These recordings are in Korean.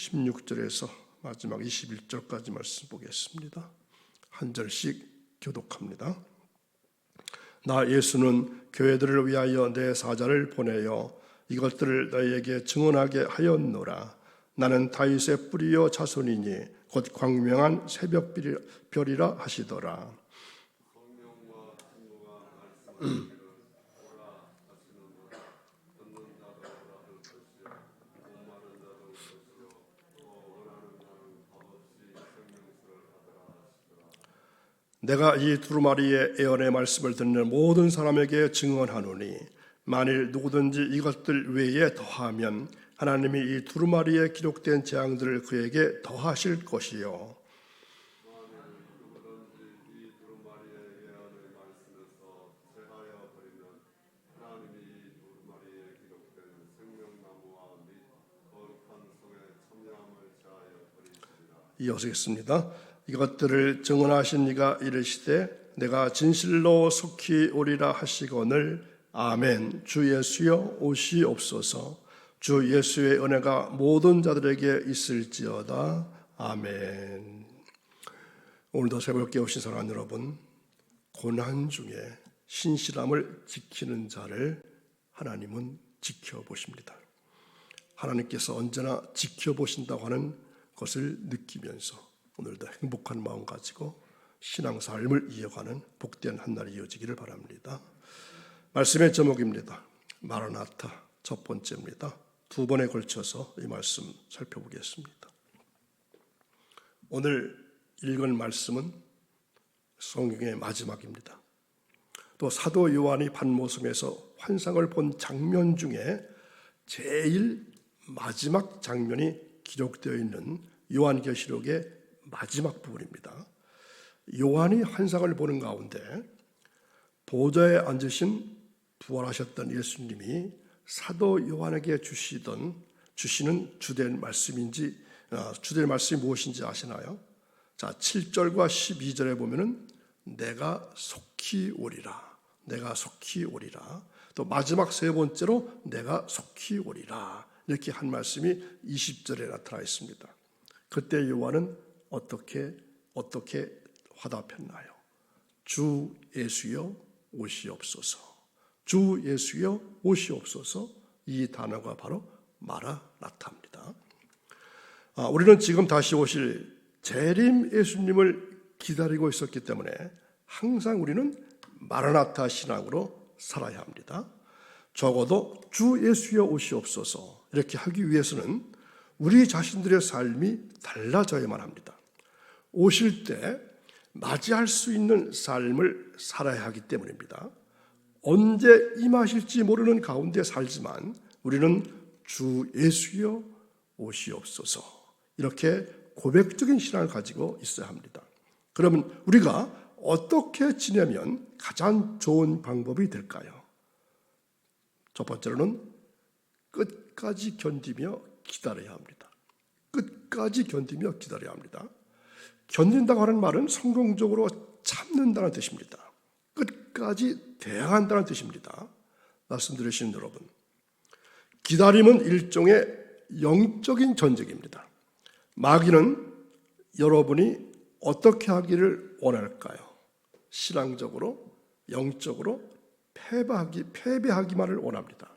16절에서 마지막 21절까지 말씀 보겠습니다. 한 절씩 교독합니다. 나 예수는 교회들을 위하여 내 사자를 보내어 이것들을 너희에게 증언하게 하였노라. 나는 다윗의 뿌리요 자손이니 곧 광명한 새벽별이라 하시더라. 내가 이 두루마리의 예언의 말씀을 듣는 모든 사람에게 증언하노니 만일 누구든지 이것들 외에 더하면 하나님이 이 두루마리에 기록된 재앙들을 그에게 더하실 것이요. 이어서겠습니다. 이것들을 증언하신 이가 이르시되 내가 진실로 속히 오리라 하시거늘 아멘. 주 예수여 오시옵소서. 주 예수의 은혜가 모든 자들에게 있을지어다. 아멘. 오늘도 새롭게 오신 사랑 여러분, 고난 중에 신실함을 지키는 자를 하나님은 지켜보십니다. 하나님께서 언제나 지켜보신다고 하는 것을 느끼면서 오늘도 행복한 마음 가지고 신앙삶을 이어가는 복된 한 날이 이어지기를 바랍니다. 말씀의 제목입니다. 마라나타 첫 번째입니다. 두 번에 걸쳐서 이 말씀 살펴보겠습니다. 오늘 읽은 말씀은 성경의 마지막입니다. 또 사도 요한이 반모섬에서 환상을 본 장면 중에 제일 마지막 장면이 기록되어 있는 요한계시록의 마지막 부분입니다. 요한이 환상을 보는 가운데 보좌에 앉으신 부활하셨던 예수님이 사도 요한에게 주시는 주된 말씀이 무엇인지 아시나요? 자, 7절과 12절에 보면은 내가 속히 오리라. 내가 속히 오리라. 또 마지막 세 번째로 내가 속히 오리라. 이렇게 한 말씀이 20절에 나타나 있습니다. 그때 요한은 어떻게 화답했나요? 주 예수여 오시옵소서. 주 예수여 오시옵소서. 이 단어가 바로 마라나타입니다. 우리는 지금 다시 오실 재림 예수님을 기다리고 있었기 때문에 항상 우리는 마라나타 신앙으로 살아야 합니다. 적어도 주 예수여 오시옵소서 이렇게 하기 위해서는 우리 자신들의 삶이 달라져야만 합니다. 오실 때 맞이할 수 있는 삶을 살아야 하기 때문입니다. 언제 임하실지 모르는 가운데 살지만 우리는 주 예수여 오시옵소서 이렇게 고백적인 신앙을 가지고 있어야 합니다. 그러면 우리가 어떻게 지내면 가장 좋은 방법이 될까요? 첫 번째로는 끝까지 견디며 기다려야 합니다. 끝까지 견디며 기다려야 합니다. 견딘다고 하는 말은 성공적으로 참는다는 뜻입니다. 끝까지 대항한다는 뜻입니다. 말씀드리신 여러분, 기다림은 일종의 영적인 전쟁입니다. 마귀는 여러분이 어떻게 하기를 원할까요? 신앙적으로, 영적으로 패배하기만을 원합니다.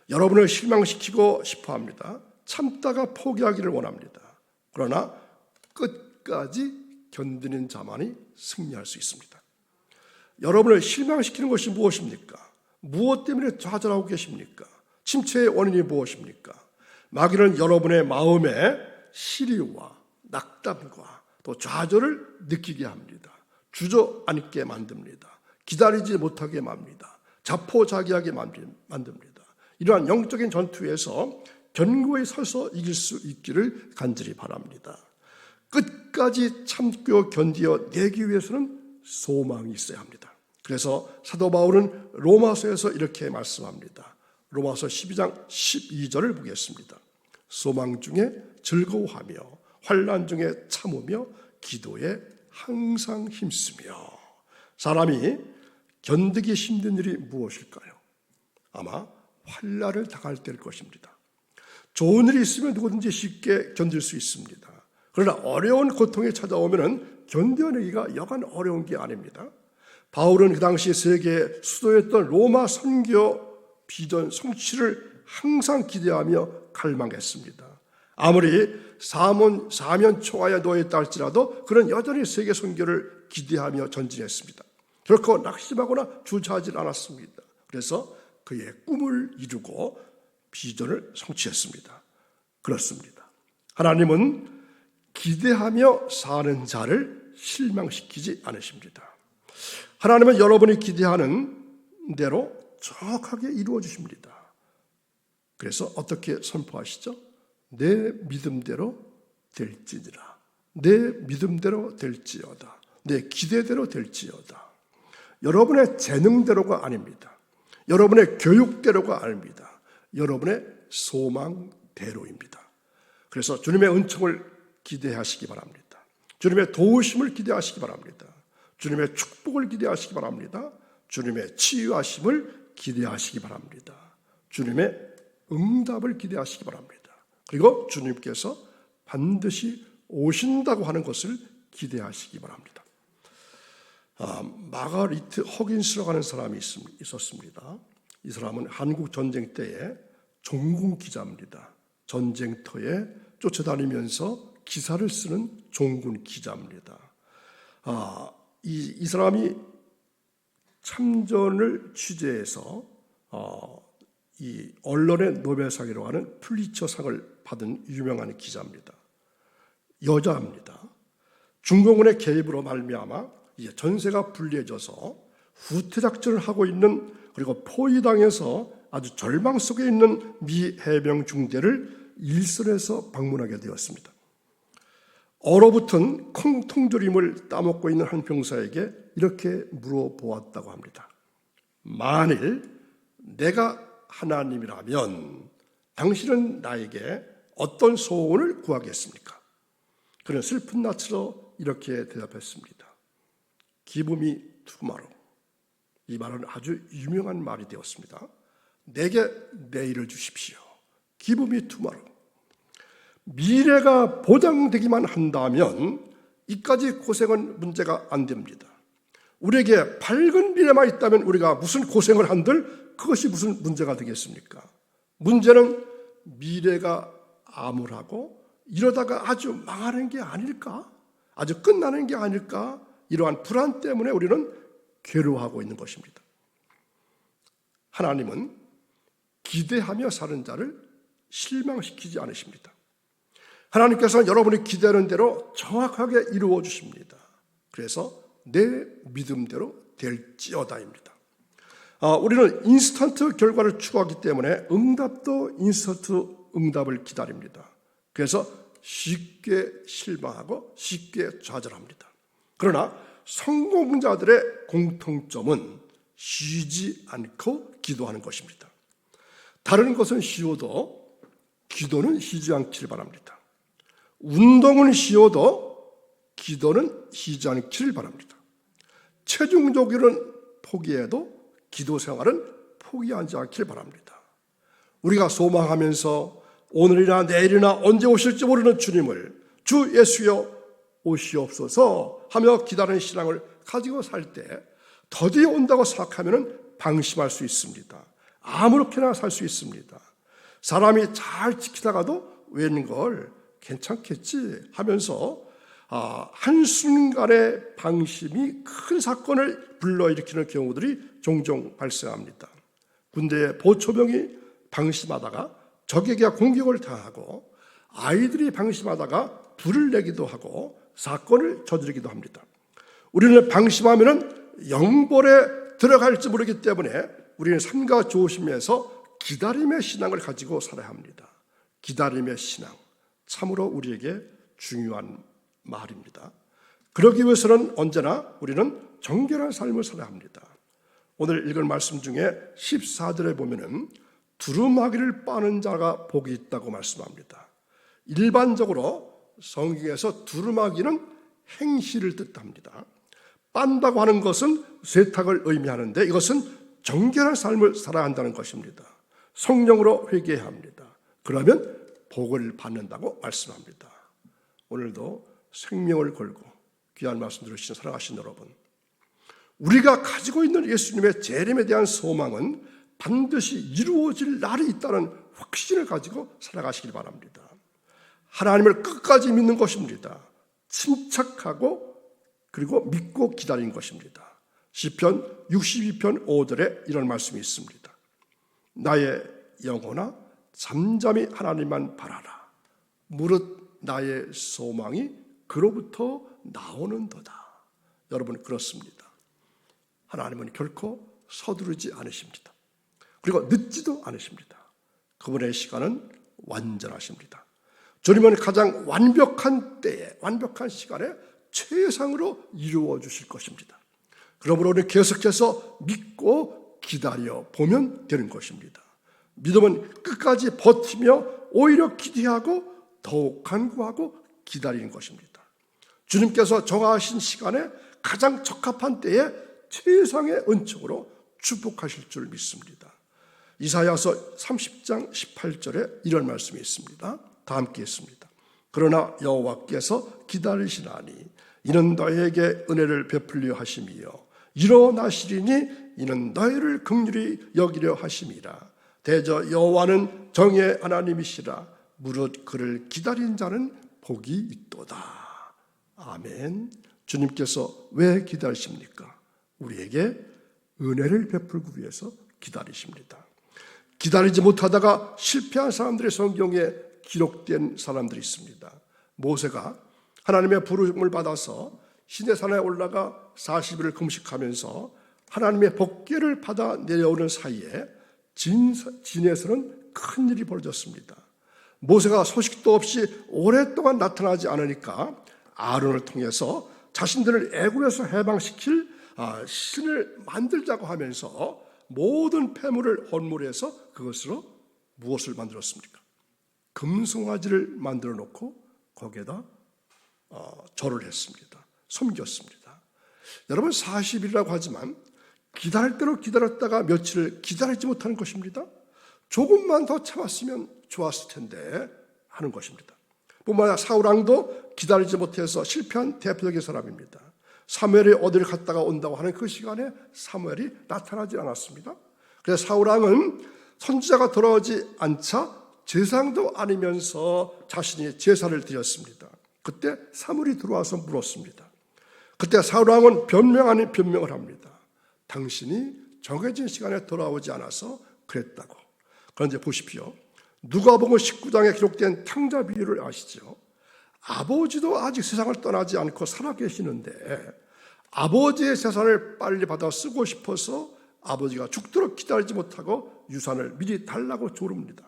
여러분을 실망시키고 싶어합니다. 참다가 포기하기를 원합니다. 그러나 끝까지 견디는 자만이 승리할 수 있습니다. 여러분을 실망시키는 것이 무엇입니까? 무엇 때문에 좌절하고 계십니까? 침체의 원인이 무엇입니까? 마귀는 여러분의 마음에 시리와 낙담과 또 좌절을 느끼게 합니다. 주저앉게 만듭니다. 기다리지 못하게 만듭니다. 자포자기하게 만듭니다. 이러한 영적인 전투에서 견고히 서서 이길 수 있기를 간절히 바랍니다. 끝까지 참고 견디어 내기 위해서는 소망이 있어야 합니다. 그래서 사도 바울은 로마서에서 이렇게 말씀합니다. 로마서 12장 12절을 보겠습니다. 소망 중에 즐거워하며 환난 중에 참으며 기도에 항상 힘쓰며. 사람이 견디기 힘든 일이 무엇일까요? 아마 환난을 당할 때일 것입니다. 좋은 일이 있으면 누구든지 쉽게 견딜 수 있습니다. 그러나 어려운 고통이 찾아오면 견뎌내기가 여간 어려운 게 아닙니다. 바울은 그 당시 세계 수도였던 로마 선교 비전 성취를 항상 기대하며 갈망했습니다. 아무리 사면 초하에 놓여있다 할지라도 그는 여전히 세계 선교를 기대하며 전진했습니다. 결코 낙심하거나 주저하지 않았습니다. 그래서 그의 꿈을 이루고 비전을 성취했습니다. 그렇습니다. 하나님은 기대하며 사는 자를 실망시키지 않으십니다. 하나님은 여러분이 기대하는 대로 정확하게 이루어 주십니다. 그래서 어떻게 선포하시죠? 내 믿음대로 될지니라. 내 믿음대로 될지어다. 내 기대대로 될지어다. 여러분의 재능대로가 아닙니다. 여러분의 교육대로가 아닙니다. 여러분의 소망대로입니다. 그래서 주님의 은총을 기대하시기 바랍니다. 주님의 도우심을 기대하시기 바랍니다. 주님의 축복을 기대하시기 바랍니다. 주님의 치유하심을 기대하시기 바랍니다. 주님의 응답을 기대하시기 바랍니다. 그리고 주님께서 반드시 오신다고 하는 것을 기대하시기 바랍니다. 마가리트 허긴스라고 하는 사람이 있었습니다. 이 사람은 한국 전쟁 때의 종군 기자입니다. 전쟁터에 쫓아다니면서 기사를 쓰는 종군 기자입니다. 이 사람이 참전을 취재해서 이 언론의 노벨상이라고 하는 플리처상을 받은 유명한 기자입니다. 여자입니다. 중공군의 개입으로 말미암아 전세가 불리해져서 후퇴 작전을 하고 있는, 그리고 포위당해서 아주 절망 속에 있는 미 해병 중대를 일선에서 방문하게 되었습니다. 얼어붙은 통조림을 따먹고 있는 한 병사에게 이렇게 물어보았다고 합니다. 만일 내가 하나님이라면 당신은 나에게 어떤 소원을 구하겠습니까? 그는 슬픈 낯으로 이렇게 대답했습니다. Give me tomorrow. 이 말은 아주 유명한 말이 되었습니다. 내게 내일을 주십시오. Give me tomorrow. 미래가 보장되기만 한다면 이까지 고생은 문제가 안 됩니다. 우리에게 밝은 미래만 있다면 우리가 무슨 고생을 한들 그것이 무슨 문제가 되겠습니까? 문제는 미래가 암울하고 이러다가 아주 망하는 게 아닐까? 아주 끝나는 게 아닐까? 이러한 불안 때문에 우리는 괴로워하고 있는 것입니다. 하나님은 기대하며 사는 자를 실망시키지 않으십니다. 하나님께서는 여러분이 기대하는 대로 정확하게 이루어 주십니다. 그래서 내 믿음대로 될지어다입니다. 우리는 인스턴트 결과를 추구하기 때문에 응답도 인스턴트 응답을 기다립니다. 그래서 쉽게 실망하고 쉽게 좌절합니다. 그러나 성공자들의 공통점은 쉬지 않고 기도하는 것입니다. 다른 것은 쉬워도 기도는 쉬지 않기를 바랍니다. 운동은 쉬워도 기도는 쉬지 않기를 바랍니다. 체중조기는 포기해도 기도 생활은 포기하지 않기를 바랍니다. 우리가 소망하면서 오늘이나 내일이나 언제 오실지 모르는 주님을 주 예수여 오시옵소서 하며 기다리는 신앙을 가지고 살 때 더디 온다고 생각하면 방심할 수 있습니다. 아무렇게나 살 수 있습니다. 사람이 잘 지키다가도 웬걸 괜찮겠지 하면서 한순간의 방심이 큰 사건을 불러일으키는 경우들이 종종 발생합니다. 군대의 보초병이 방심하다가 적에게 공격을 당하고 아이들이 방심하다가 불을 내기도 하고 사건을 저지르기도 합니다. 우리는 방심하면 영벌에 들어갈지 모르기 때문에 우리는 삼가 조심해서 기다림의 신앙을 가지고 살아야 합니다. 기다림의 신앙, 참으로 우리에게 중요한 말입니다. 그러기 위해서는 언제나 우리는 정결한 삶을 살아야 합니다. 오늘 읽은 말씀 중에 14절에 보면은 두루마기를 빠는 자가 복이 있다고 말씀합니다. 일반적으로 성경에서 두루마기는 행실을 뜻합니다. 빤다고 하는 것은 세탁을 의미하는데 이것은 정결한 삶을 살아야 한다는 것입니다. 성령으로 회개해야 합니다. 그러면 복을 받는다고 말씀합니다. 오늘도 생명을 걸고 귀한 말씀 들으시는 사랑하신 여러분, 우리가 가지고 있는 예수님의 재림에 대한 소망은 반드시 이루어질 날이 있다는 확신을 가지고 살아가시길 바랍니다. 하나님을 끝까지 믿는 것입니다. 침착하고 그리고 믿고 기다리는 것입니다. 시편 62편 5절에 이런 말씀이 있습니다. 나의 영혼아 잠잠히 하나님만 바라라. 무릇 나의 소망이 그로부터 나오는도다. 여러분, 그렇습니다. 하나님은 결코 서두르지 않으십니다. 그리고 늦지도 않으십니다. 그분의 시간은 완전하십니다. 주님은 가장 완벽한 때에, 완벽한 시간에 최상으로 이루어 주실 것입니다. 그러므로 우리는 계속해서 믿고 기다려 보면 되는 것입니다. 믿음은 끝까지 버티며 오히려 기대하고 더욱 간구하고 기다리는 것입니다. 주님께서 정하신 시간에 가장 적합한 때에 최상의 은총으로 축복하실 줄 믿습니다. 이사야서 30장 18절에 이런 말씀이 있습니다. 다 함께 읽습니다. 그러나 여호와께서 기다리시나니 이는 너희에게 은혜를 베풀려 하심이요 일어나시리니 이는 너희를 긍휼히 여기려 하심이라. 대저 여호와는 정의 하나님이시라. 무릇 그를 기다린 자는 복이 있도다. 아멘. 주님께서 왜 기다리십니까? 우리에게 은혜를 베풀기 위해서 기다리십니다. 기다리지 못하다가 실패한 사람들의 성경에 기록된 사람들이 있습니다. 모세가 하나님의 부름을 받아서 시내산에 올라가 40일을 금식하면서 하나님의 법궤를 받아 내려오는 사이에 진에서는 큰 일이 벌어졌습니다. 모세가 소식도 없이 오랫동안 나타나지 않으니까 아론을 통해서 자신들을 애굽에서 해방시킬 신을 만들자고 하면서 모든 폐물을 헌물해서 그것으로 무엇을 만들었습니까? 금송아지를 만들어 놓고 거기에다 절을 했습니다. 섬겼습니다. 여러분, 40일이라고 하지만 기다릴 대로 기다렸다가 며칠을 기다리지 못하는 것입니다. 조금만 더 참았으면 좋았을 텐데 하는 것입니다. 뿐만 아니라 사울왕도 기다리지 못해서 실패한 대표적인 사람입니다. 사무엘이 어디를 갔다가 온다고 하는 그 시간에 사무엘이 나타나지 않았습니다. 그래서 사울왕은 선지자가 돌아오지 않자 제사장도 아니면서 자신이 제사를 드렸습니다. 그때 사무엘이 들어와서 물었습니다. 그때 사울왕은 변명 아닌 변명을 합니다. 당신이 정해진 시간에 돌아오지 않아서 그랬다고. 그런데 보십시오. 누가복음 19장에 기록된 탕자 비유를 아시죠? 아버지도 아직 세상을 떠나지 않고 살아계시는데 아버지의 재산을 빨리 받아 쓰고 싶어서 아버지가 죽도록 기다리지 못하고 유산을 미리 달라고 조릅니다.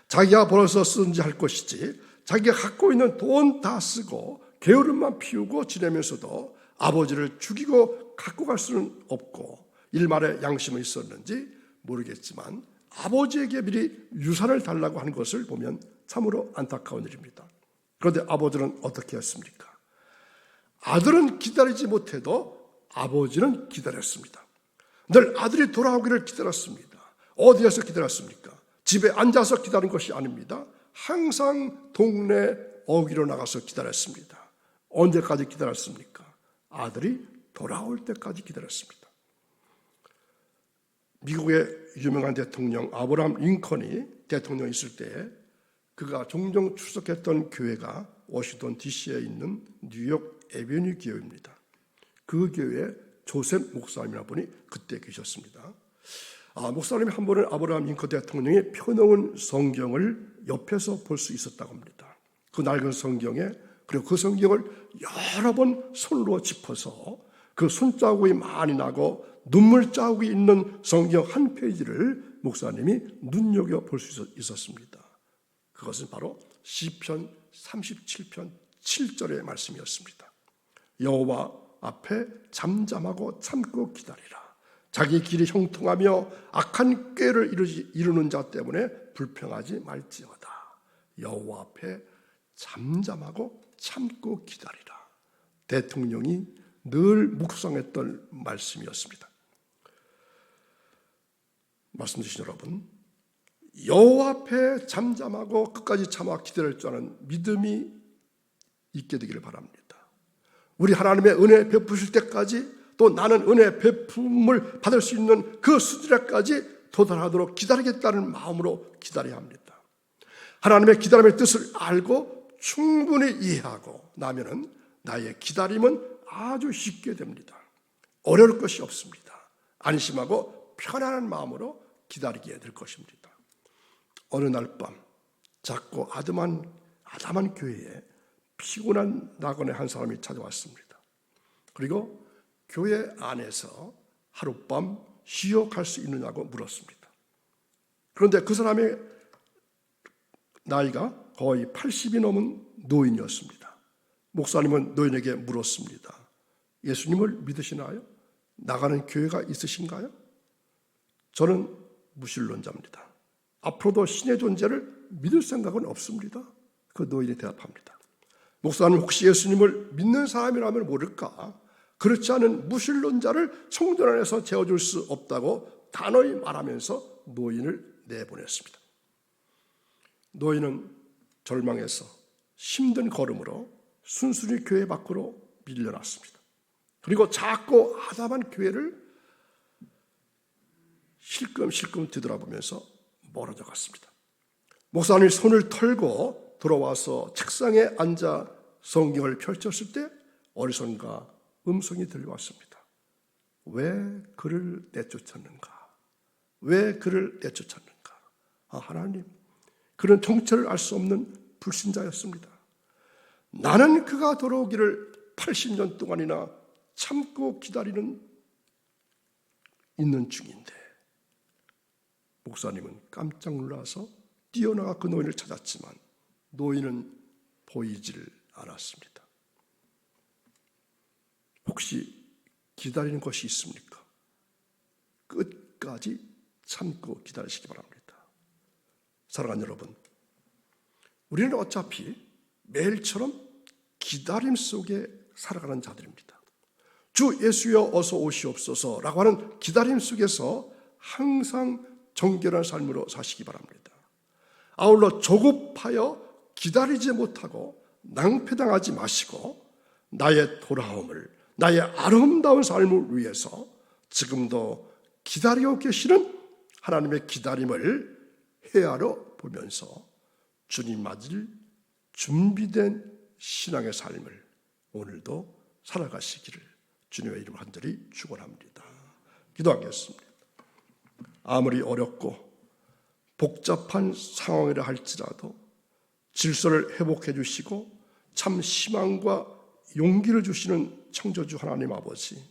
자기가 벌어서 쓰든지 할 것이지 자기가 갖고 있는 돈 다 쓰고 게으름만 피우고 지내면서도 아버지를 죽이고 갖고 갈 수는 없고 일말의 양심은 있었는지 모르겠지만 아버지에게 미리 유산을 달라고 하는 것을 보면 참으로 안타까운 일입니다. 그런데 아버지는 어떻게 했습니까? 아들은 기다리지 못해도 아버지는 기다렸습니다. 늘 아들이 돌아오기를 기다렸습니다. 어디에서 기다렸습니까? 집에 앉아서 기다린 것이 아닙니다. 항상 동네 어귀로 나가서 기다렸습니다. 언제까지 기다렸습니까? 아들이 돌아올 때까지 기다렸습니다. 미국의 유명한 대통령 아브라함 링컨이 대통령 있을 때 그가 종종 출석했던 교회가 워싱턴 DC에 있는 뉴욕 에베뉴 교회입니다. 그 교회에 조셉 목사님이라는 분이 그때 계셨습니다. 목사님이 한 번은 아브라함 링컨 대통령이 펴놓은 성경을 옆에서 볼 수 있었다고 합니다. 그 낡은 성경에, 그리고 그 성경을 여러 번 손으로 짚어서 그 손자국이 많이 나고 눈물 자국이 있는 성경 한 페이지를 목사님이 눈여겨볼 수 있었습니다. 그것은 바로 시편 37편 7절의 말씀이었습니다. 여호와 앞에 잠잠하고 참고 기다리라. 자기 길이 형통하며 악한 꾀를 이루는 자 때문에 불평하지 말지어다. 여호와 앞에 잠잠하고 참고 기다리라. 대통령이 늘 묵상했던 말씀이었습니다. 말씀 주신 여러분, 여호와 앞에 잠잠하고 끝까지 참아 기다릴 줄 아는 믿음이 있게 되기를 바랍니다. 우리 하나님의 은혜 베푸실 때까지, 또 나는 은혜 베품을 받을 수 있는 그 수준에까지 도달하도록 기다리겠다는 마음으로 기다려야 합니다. 하나님의 기다림의 뜻을 알고 충분히 이해하고 나면은 나의 기다림은 아주 쉽게 됩니다. 어려울 것이 없습니다. 안심하고 편안한 마음으로 기다리게 될 것입니다. 어느 날 밤 작고 아담한 교회에 피곤한 나그네 한 사람이 찾아왔습니다. 그리고 교회 안에서 하룻밤 쉬어갈 수 있느냐고 물었습니다. 그런데 그 사람의 나이가 거의 80이 넘은 노인이었습니다. 목사님은 노인에게 물었습니다. 예수님을 믿으시나요? 나가는 교회가 있으신가요? 저는 무신론자입니다. 앞으로도 신의 존재를 믿을 생각은 없습니다. 그 노인이 대답합니다. 목사님, 혹시 예수님을 믿는 사람이라면 모를까? 그렇지 않은 무신론자를 성전 안에서 재워줄 수 없다고 단호히 말하면서 노인을 내보냈습니다. 노인은 절망해서 힘든 걸음으로 순순히 교회 밖으로 밀려났습니다. 그리고 작고 아담한 교회를 실금실금 뒤돌아보면서 멀어져 갔습니다. 목사님이 손을 털고 돌아와서 책상에 앉아 성경을 펼쳤을 때 어디선가 음성이 들려왔습니다. 왜 그를 내쫓았는가? 왜 그를 내쫓았는가? 하나님, 그는 정체를 알 수 없는 불신자였습니다. 나는 그가 돌아오기를 80년 동안이나 참고 기다리는 있는 중인데, 목사님은 깜짝 놀라서 뛰어나가 그 노인을 찾았지만 노인은 보이질 않았습니다. 혹시 기다리는 것이 있습니까? 끝까지 참고 기다리시기 바랍니다. 사랑하는 여러분, 우리는 어차피 매일처럼 기다림 속에 살아가는 자들입니다. 주 예수여 어서 오시옵소서라고 하는 기다림 속에서 항상 정결한 삶으로 사시기 바랍니다. 아울러 조급하여 기다리지 못하고 낭패당하지 마시고 나의 돌아옴을, 나의 아름다운 삶을 위해서 지금도 기다리고 계시는 하나님의 기다림을 헤아려 보면서 주님 맞을 준비된 신앙의 삶을 오늘도 살아가시기를 주님의 이름으로 간절히 축원합니다. 기도하겠습니다. 아무리 어렵고 복잡한 상황이라 할지라도 질서를 회복해 주시고 참 희망과 용기를 주시는 창조주 하나님 아버지,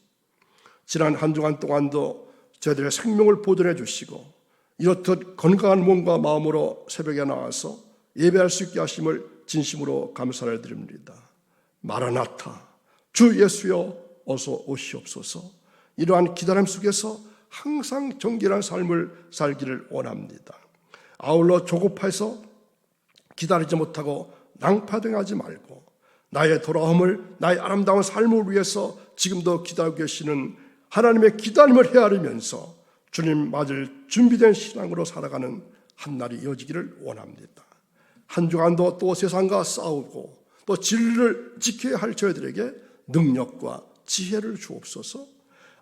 지난 한 주간 동안도 저희들의 생명을 보존해 주시고 이렇듯 건강한 몸과 마음으로 새벽에 나와서 예배할 수 있게 하심을 진심으로 감사를 드립니다. 마라나타, 주 예수여 어서 오시옵소서. 이러한 기다림 속에서 항상 정결한 삶을 살기를 원합니다. 아울러 조급해서 기다리지 못하고 낭파당하지 말고 나의 돌아옴을, 나의 아름다운 삶을 위해서 지금도 기다리고 계시는 하나님의 기다림을 헤아리면서 주님 맞을 준비된 신앙으로 살아가는 한 날이 이어지기를 원합니다. 한 주간도 또 세상과 싸우고 또 진리를 지켜야 할 저희들에게 능력과 지혜를 주옵소서.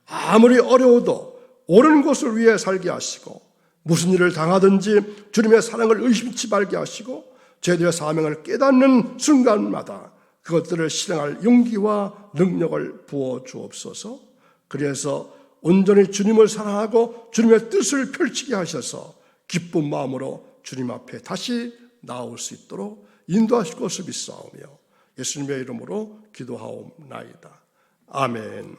아무리 어려워도 옳은 것을 위해 살게 하시고 무슨 일을 당하든지 주님의 사랑을 의심치 말게 하시고 저희들의 사명을 깨닫는 순간마다 그것들을 실행할 용기와 능력을 부어 주옵소서. 그래서 온전히 주님을 사랑하고 주님의 뜻을 펼치게 하셔서 기쁜 마음으로 주님 앞에 다시 나올 수 있도록 인도하실 것을 믿사오며 예수님의 이름으로 기도하옵나이다. 아멘.